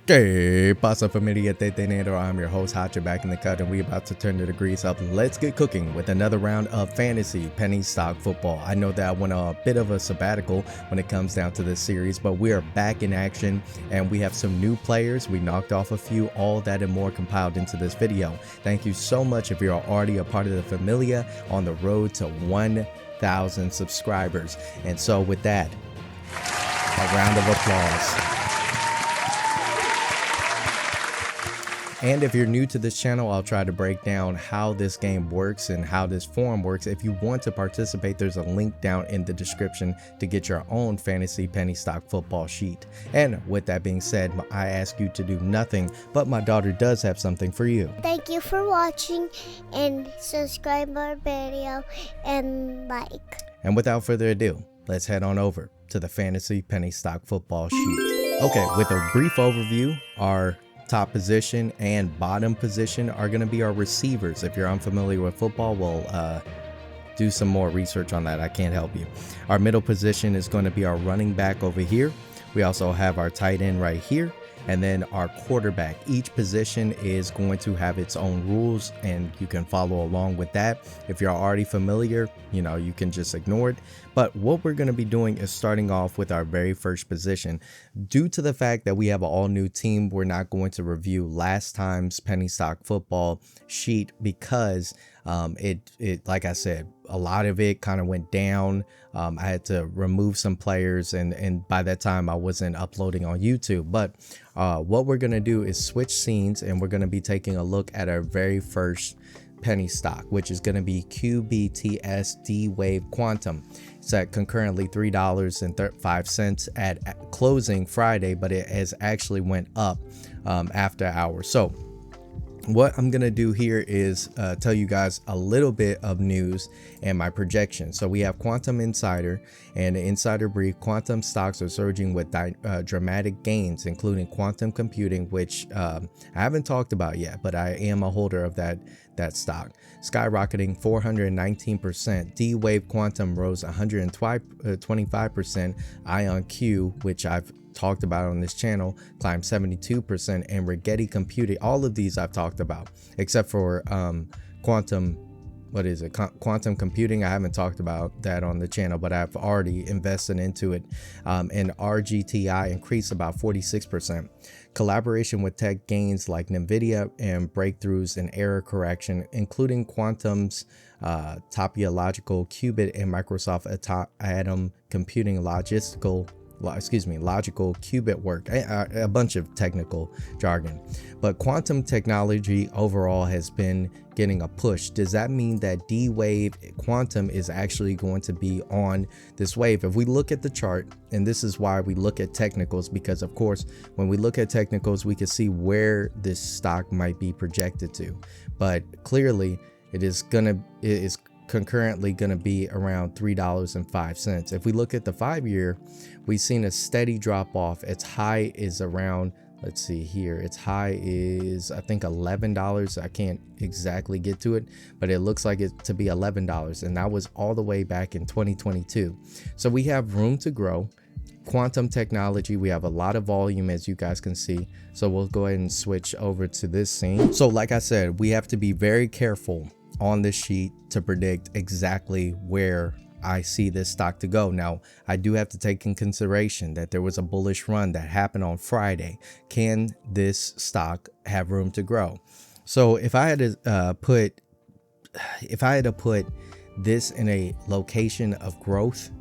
Que pasa familia tetenero, I'm your host Hacha back in the cut, and we about to turn the degrees up. Let's get cooking with another round of fantasy penny stock football. I know that I went a bit of a sabbatical when it comes down to this series, but we are back in action and we have some new players. We knocked off a few, all that and more compiled into this video. Thank you so much if you're already a part of the familia on the road to 1,000 subscribers. And so with that, a round of applause. And if you're new to this channel, I'll try to break down how this game works and how this forum works. If you want to participate, there's a link down in the description to get your own fantasy penny stock football sheet. And with that being said, I ask you to do nothing, but my daughter does have something for you. Thank you for watching, and subscribe our video and like. And without further ado, let's head on over to the fantasy penny stock football sheet. Okay, with a brief overview, our top position and bottom position are going to be our receivers. If you're unfamiliar with football, we'll do some more research on that. I can't help you. Our middle position is going to be our running back over here. We also have our tight end right here, and then our quarterback. Each position is going to have its own rules, and you can follow along with that. If you're already familiar, you can just ignore it. But what we're going to be doing is starting off with our very first position. Due to the fact that we have an all new team, we're not going to review last time's penny stock football sheet because it like I said, a lot of it kind of went down. I had to remove some players, and by that time I wasn't uploading on YouTube. But what we're going to do is switch scenes, and we're going to be taking a look at our very first penny stock, which is going to be QBTS D-Wave Quantum. It's at concurrently $3.05 at closing Friday, but it has actually went up after hours. So what I'm going to do here is tell you guys a little bit of news and my projection. So we have Quantum Insider and the Insider Brief. Quantum stocks are surging with dramatic gains, including quantum computing, which I haven't talked about yet, but I am a holder of that stock. Skyrocketing 419%. D-Wave Quantum rose 125%. Ion Q, which I've talked about on this channel, climbed 72%, and Rigetti Computing, all of these I've talked about except for quantum computing. I haven't talked about that on the channel, but I've already invested into it. And RGTI increased about 46%. Collaboration with tech gains like NVIDIA and breakthroughs in error correction, including Quantum's topological qubit and Microsoft Atom computing logical qubit work, a bunch of technical jargon. But quantum technology overall has been getting a push. Does that mean that D-Wave Quantum is actually going to be on this wave? If we look at the chart, and this is why we look at technicals, because of course when we look at technicals we can see where this stock might be projected to, but clearly it is concurrently going to be around $3.05. If we look at the 5-year, we've seen a steady drop off. Its high is around, let's see here, its high is I think $11. I can't exactly get to it, but it looks like it to be $11, and that was all the way back in 2022. So we have room to grow. Quantum technology, we have a lot of volume, as you guys can see. So we'll go ahead and switch over to this scene. So like I said, we have to be very careful on this sheet to predict exactly where I see this stock to go. Now, I do have to take in consideration that there was a bullish run that happened on Friday. Can this stock have room to grow? So if I had to put this in a location of growth,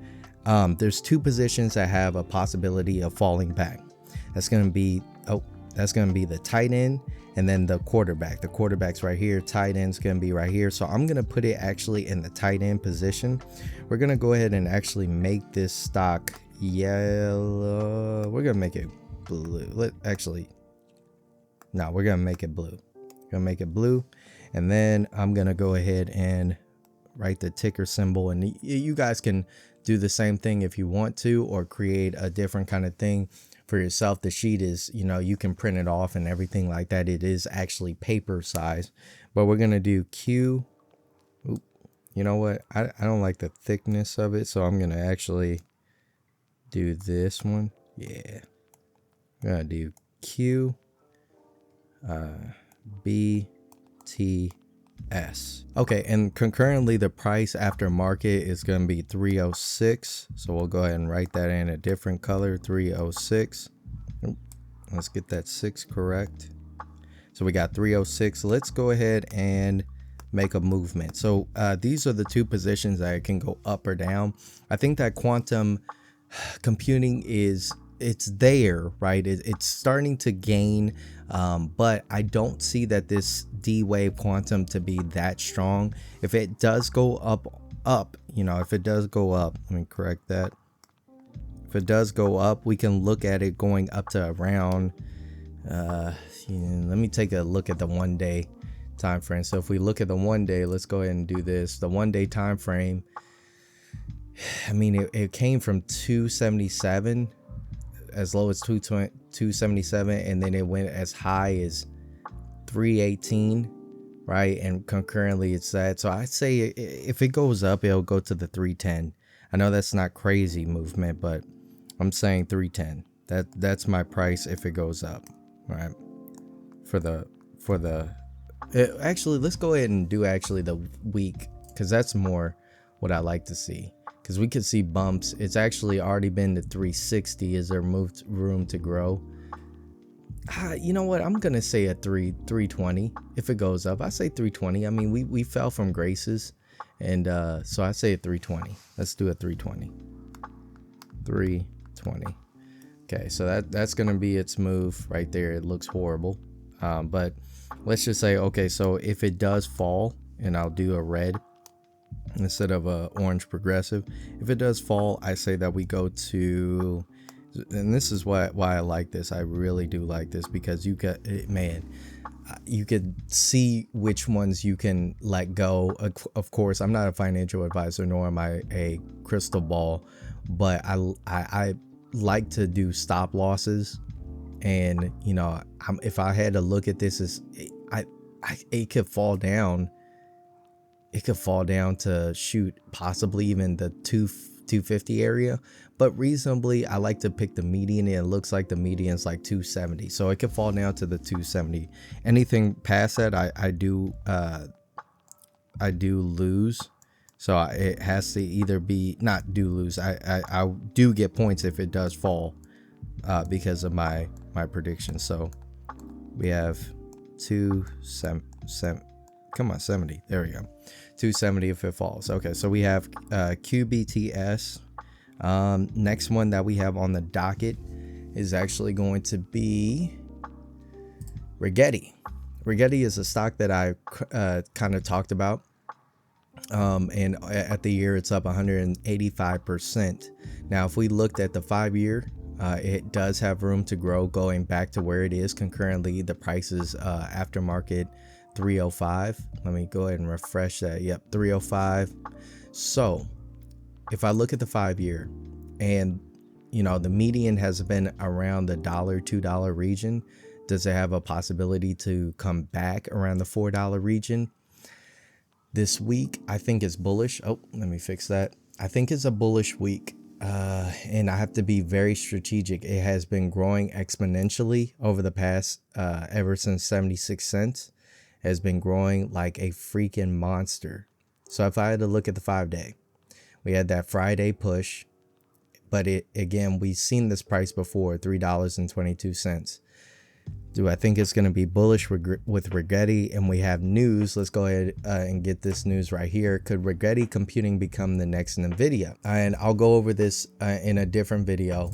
there's two positions that have a possibility of falling back. That's going to be the tight end and then the quarterback. The quarterback's right here, tight end's gonna be right here. So I'm gonna put it actually in the tight end position. We're gonna go ahead and actually make this stock yellow. We're gonna make it blue. We're gonna make it blue. And then I'm gonna go ahead and write the ticker symbol, and you guys can do the same thing if you want to, or create a different kind of thing for yourself. The sheet is, you can print it off and everything like that. It is actually paper size, but we're gonna do Q. Oop, you know what? I don't like the thickness of it, so I'm gonna actually do this one. Yeah. I'm gonna do Q B T S. Okay, and concurrently the price after market is gonna be 306. So we'll go ahead and write that in a different color, 306. Let's get that 6 correct. So we got 306. Let's go ahead and make a movement. So these are the two positions that it can go up or down. I think that quantum computing it's there, right? It's starting to gain, but I don't see that this D wave quantum to be that strong. If it does go up, you know, if it does go up, let me correct that. If it does go up, we can look at it going up to around, let me take a look at the 1 day time frame. So if we look at the 1 day, let's go ahead and do this. The 1 day time frame, I mean, it came from 277, as low as 277, and then it went as high as 318, right? And concurrently it's that. So I'd say if it goes up, it'll go to the 310. I know that's not crazy movement, but I'm saying 310. That's my price if it goes up, right? Actually, let's go ahead and do actually the week, because that's more what I like to see. Because we could see bumps. It's actually already been to 360. Is there room to grow? You know what? I'm gonna say a 320 if it goes up. I say 320. I mean, we fell from graces, and so I say a 320. Let's do a 320. 320. Okay, so that's gonna be its move right there. It looks horrible, but let's just say, okay, so if it does fall, and I'll do a red instead of a orange progressive. If it does fall, I say that we go to, and this is why I like this. I really do like this, because you could see which ones you can let go. Of course, I'm not a financial advisor, nor am I a crystal ball, but I like to do stop losses. And you know, if I had to look at this as it could fall down. It could fall down to shoot possibly even the 250 area, but reasonably I like to pick the median, and it looks like the median's like 270, so it could fall down to the 270. Anything past that, I do lose. So it has to either be, not do lose, I do get points if it does fall, because of my prediction. So we have 70. There we go. 270 if it falls. Okay, so we have QBTS. Next one that we have on the docket is actually going to be Rigetti. Rigetti is a stock that I kind of talked about. And at the year, it's up 185%. Now, if we looked at the 5-year, it does have room to grow going back to where it is. Concurrently, the price is aftermarket 305. Let me go ahead and refresh that. Yep, 305. So if I look at the 5-year, and you know, the median has been around the $2 region, does it have a possibility to come back around the $4 region this week? I think it's bullish. Oh, let me fix that. I think it's a bullish week, and I have to be very strategic. It has been growing exponentially over the past ever since 76 cents. Has been growing like a freaking monster. So if I had to look at the 5-day, we had that Friday push, but we've seen this price before, $3.22. Do I think it's going to be bullish with Rigetti? And we have news. Let's go ahead and get this news right here. Could Rigetti Computing become the next NVIDIA? And I'll go over this in a different video.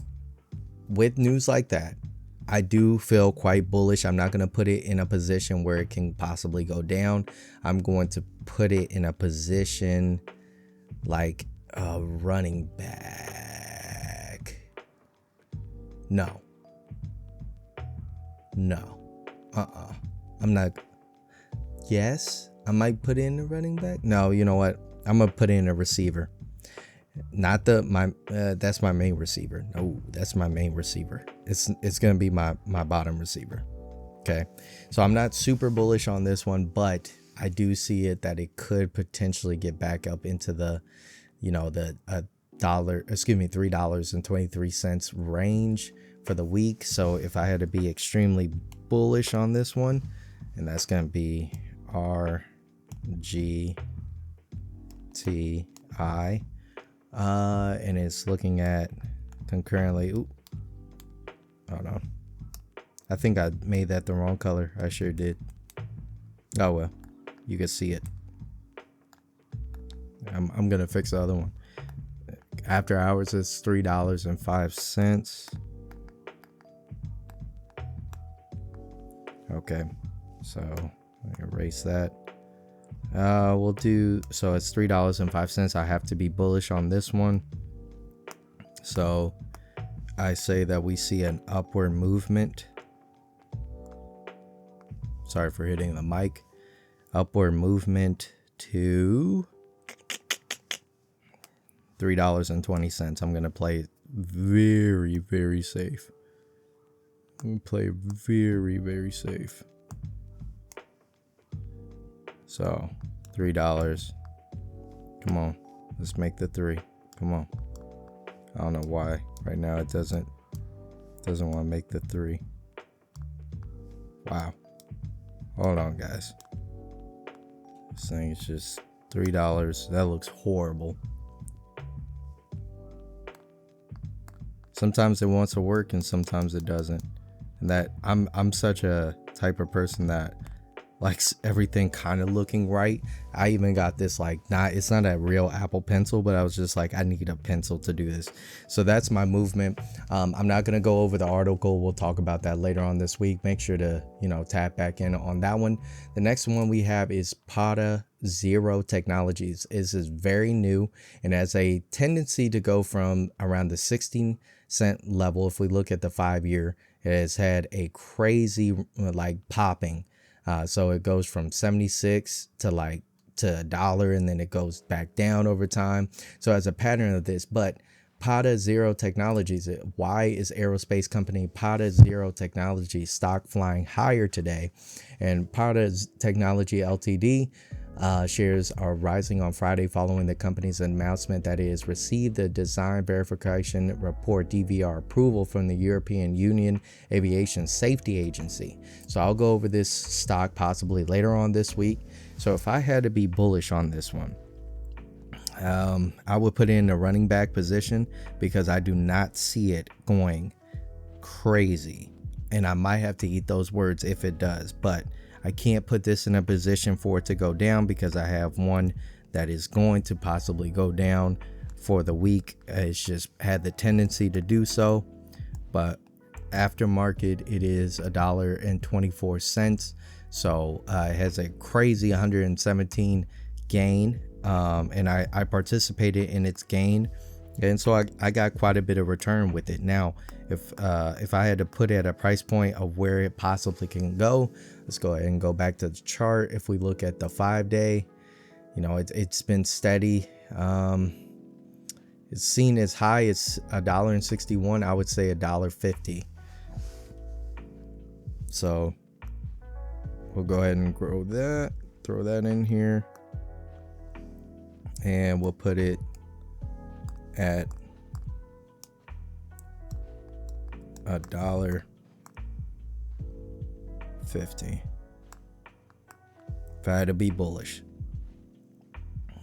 With news like that, I do feel quite bullish. I'm not going to put it in a position where it can possibly go down. I'm going to put it in a position like a running back. No. I'm not. Yes, I might put in a running back. No, you know what? I'm going to put in a receiver. Not that's my main receiver. No, that's my main receiver. It's gonna be my bottom receiver. Okay, so I'm not super bullish on this one, but I do see it that it could potentially get back up into the, you know, the $3.23 range for the week. So if I had to be extremely bullish on this one, and that's going to be RGTI, and it's looking at concurrently. Oh no, I think I made that the wrong color. I sure did. Oh well, you can see it. I'm gonna fix the other one. After hours is $3.05. Okay, so erase that. We'll do, so it's $3.05. I have to be bullish on this one. So I say that we see an upward movement. Sorry for hitting the mic. Upward movement to $3.20. I'm gonna play very, very safe. I'm gonna play very, very safe. So $3. Come on, let's make the 3. Come on. I don't know why right now it doesn't want to make the 3. Wow. Hold on, guys. This thing is just $3. That looks horrible. Sometimes it wants to work and sometimes it doesn't. And that I'm such a type of person that likes everything kind of looking right. I even got this, like, it's not a real Apple Pencil, but I was just like, I need a pencil to do this. So that's my movement. I'm not gonna go over the article. We'll talk about that later on this week. Make sure to, tap back in on that one. The next one we have is PRZO Technologies. This is very new and has a tendency to go from around the 16-cent level. If we look at the 5-year, it has had a crazy popping. So it goes from 76 to $1, and then it goes back down over time. So as a pattern of this, but PRZO Technologies, why is aerospace company PRZO Technologies stock flying higher today? And PRZO Technology Ltd. Shares are rising on Friday following the company's announcement that it has received the Design Verification Report DVR approval from the European Union Aviation Safety Agency. So I'll go over this stock possibly later on this week. So if I had to be bullish on this one, I would put in a running back position because I do not see it going crazy. And I might have to eat those words if it does, but I can't put this in a position for it to go down because I have one that is going to possibly go down for the week. It's just had the tendency to do so, but after market it is $1.24. So it has a crazy 117 gain, and I participated in its gain, and so I got quite a bit of return with it. Now if I had to put it at a price point of where it possibly can go, let's go ahead and go back to the chart. If we look at the 5-day, it's been steady. It's seen as high as $1.61. I would say $1.50. So we'll go ahead and throw that in here, and we'll put it at $1.50 if I had to be bullish.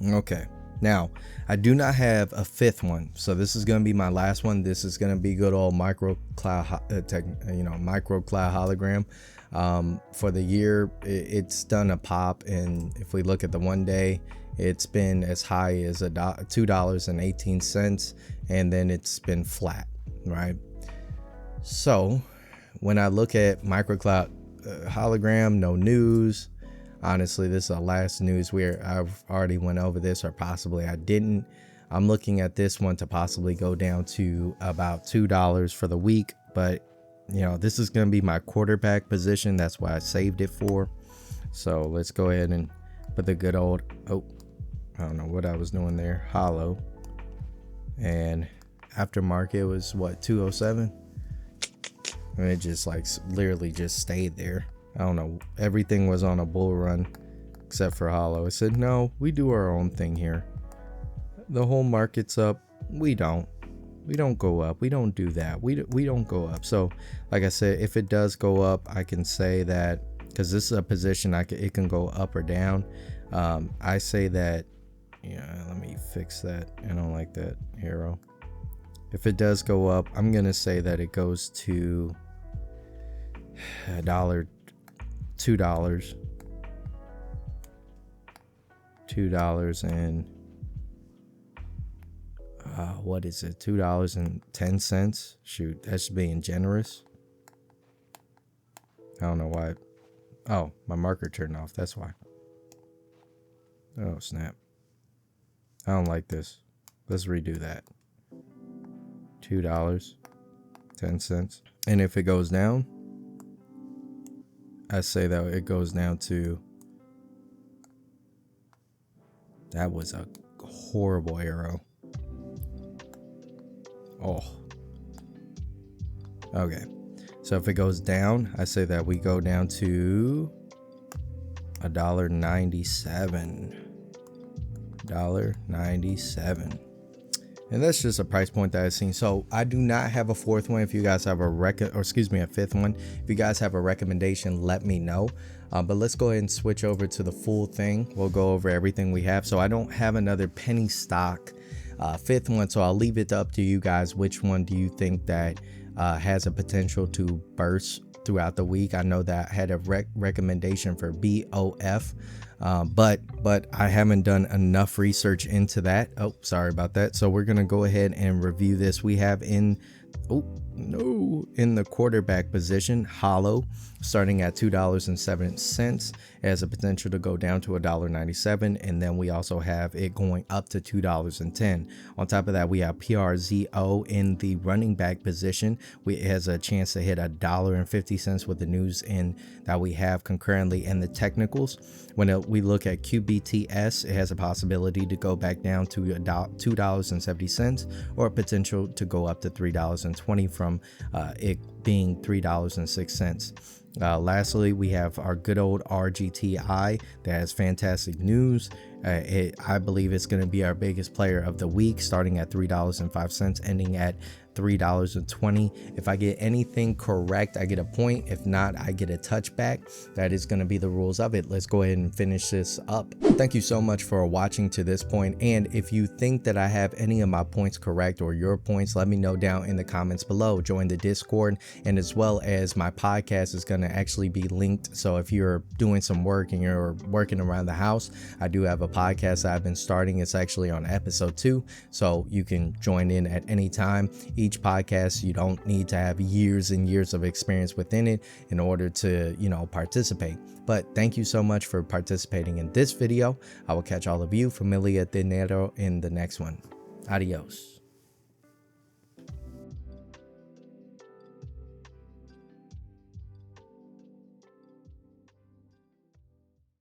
Okay, now I do not have a 5th one, so this is going to be my last one. This is going to be good old micro cloud hologram. For the year, it's done a pop, and if we look at the 1 day, it's been as high as $2.18, and then it's been flat, right? So when I look at microcloud hologram, no news. Honestly, this is the last news where I've already went over this, or possibly I didn't. I'm looking at this one to possibly go down to about $2 for the week, but this is going to be my quarterback position. That's why I saved it for. So let's go ahead and put the good old, I don't know what I was doing there, HOLO. And aftermarket was what, 207? And it just literally just stayed there. I don't know. Everything was on a bull run except for HOLO. I said, no, we do our own thing here. The whole market's up. we don't go up. We don't do that. We don't go up. So like I said, if it does go up, I can say that, because this is a position it can go up or down. I say that, yeah, let me fix that. I don't like that arrow. If it does go up, I'm gonna say that it goes to $1, $2, and what is it? $2.10. Shoot, that's being generous. I don't know why. Oh, my marker turned off. That's why. Oh, snap. I don't like this. Let's redo that. $2.10. And if it goes down, I say that it goes down to, that was a horrible arrow. Oh. Okay. So if it goes down, I say that we go down to $1.97. $1.97. And that's just a price point that I've seen. So I do not have a fourth one. If you guys have a fifth one. If you guys have a recommendation, let me know. But let's go ahead and switch over to the full thing. We'll go over everything we have. So I don't have another penny stock fifth one. So I'll leave it up to you guys. Which one do you think that has a potential to burst throughout the week? I know that I had a recommendation for BOF. But I haven't done enough research into that. Oh, sorry about that. So we're going to go ahead and review this. We have in the quarterback position, HOLO, starting at $2.07, has a potential to go down to $1.97, and then we also have it going up to $2.10. On top of that, we have PRZO in the running back position. It has a chance to hit $1.50 with the news in that we have concurrently in the technicals. When we look at QBTS, it has a possibility to go back down to $2.70, or a potential to go up to $3.20 from it being $3.06. Lastly, we have our good old RGTI that has fantastic news. I believe it's going to be our biggest player of the week, starting at $3.05, ending at $3.20. If I get anything correct, I get a point. If not, I get a touchback. That is going to be the rules of it. Let's go ahead and finish this up. Thank you so much for watching to this point. And if you think that I have any of my points correct, or your points, let me know down in the comments below. Join the Discord, and as well as my podcast is going to actually be linked. So if you're doing some work and you're working around the house, I do have a podcast that I've been starting. It's actually on episode 2, so you can join in at any time. Each podcast, you don't need to have years and years of experience within it in order to, participate. But thank you so much for participating in this video. I will catch all of you, familia dinero, in the next one. Adios.